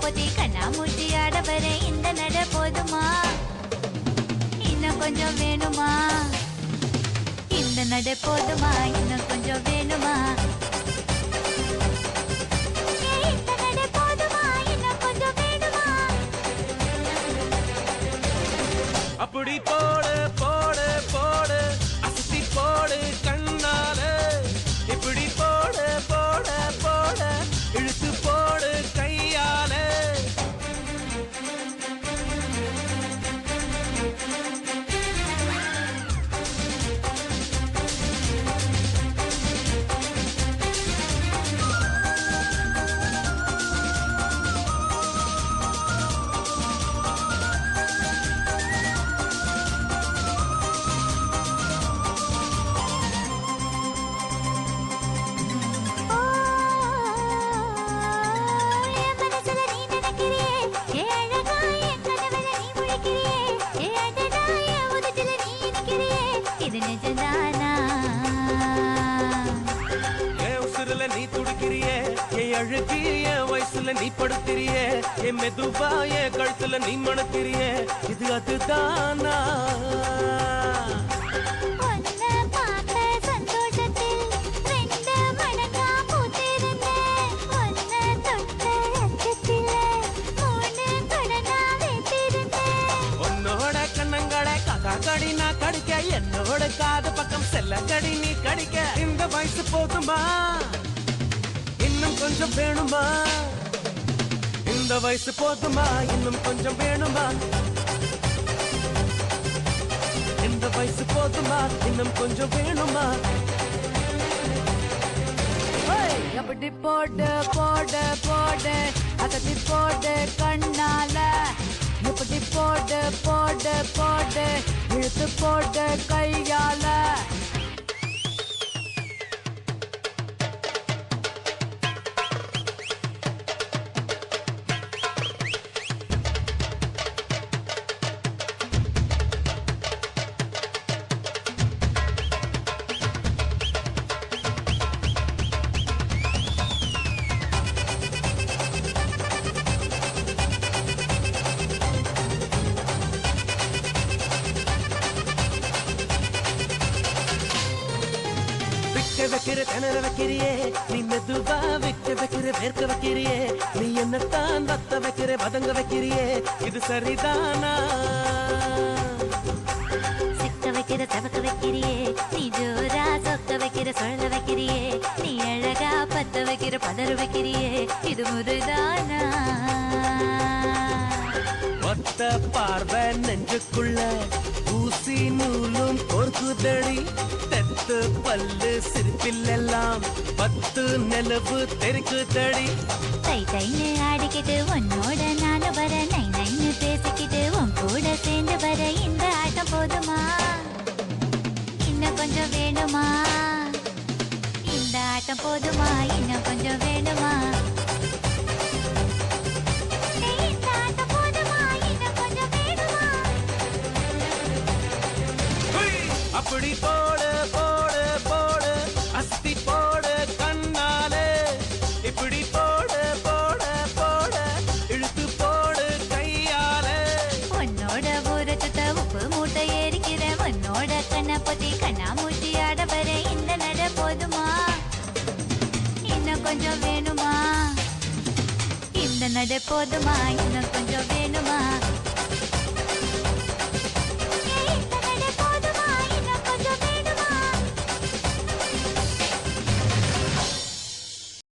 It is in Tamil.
பொத்தி கண்ணாமூச்சி ஆட வர இந்த நட போதுமா? இன்னும் கொஞ்சம் வேணுமா? இந்த நட போதுமா? இன்னும் கொஞ்சம் வேணுமா? இந்த நட போதுமா? இன்னும் கொஞ்சம் வேணுமா? அப்படி போடு போடு போடு அசத்தி போடு கண்ணால இப்படி போடு போடு போடு இழுத்து போடு கையால நீ துடிக்கிறியே என் அழுகி என் வயசுல நீ படுத்திரியே என் மெதுவா என் கழுத்துல நீ மணத்திரியே இது அதுதானா? உன்னோட கண்ணங்களை கடி நான் கடிக்க என்னோட காது பக்கம் செல்ல கடி நீ கடிக்க இந்த வயசு போதுமா? இன்னும் கொஞ்சம் வேணுமா? இந்த வயசு போதுமா? இன்னும் கொஞ்சம் வேணுமா? இந்த வயசு போதுமா? இன்னும் கொஞ்சம் வேணுமா? அப்படி போடு போடு போடு அகத்தி போடு கண்ணால இப்படி போடு போடு போடு இழுத்து போடு கையால வைக்கிற திணற வைக்கிறியே நீ மெதுவா விக்க வைக்கிற வேர்க்க வைக்கிறியே நீ என்னத்தான் வத்த வைக்கிற பதங்க வைக்கிறியே இது சரிதானா? சிக்க வைக்கிற தவக்க வைக்கிறியே நீ ஜோரா சொக்க வைக்கிற சொல்ல வைக்கிறியே நீ அழகா பத்த வைக்கிற பதற வைக்கிறியே இது முறைதானா? ஒத்த பார்வை நெஞ்சுக்குள்ள ஊசி நூலும் பொறுக்குதடி தெத்து பல்லு சிரிப்பிலெல்லாம் 10 நிலவு தெரிக்குதடி தை தைன்னு ஆடிக்கிட்டு உன்னோட நானும் வர நை நைன்னு பேசிக்கிட்டு உன் கூட சேர்ந்து வர இந்த ஆட்டம் போதுமா? இன்னும் கொஞ்சம் வேணுமா? இந்த ஆட்டம் போதுமா? இன்னும் கொஞ்சம் வேணுமா? அப்படி போடு போடு போடு அஸ்தி போடு கண்ணாலே இப்படி போடு போடு போடு இழுத்து போடு கையாலே உன்னோட ஊரை சுத்த உப்பு மூட்டை ஏறிக்கிற உன்னோட கண்ணை பொத்தி கண்ணாமூச்சி ஆட வர இந்த நட போதுமா? இன்னும் கொஞ்சம் வேணுமா? இந்த நட போதுமா? இன்னும் கொஞ்சம் வேணுமா?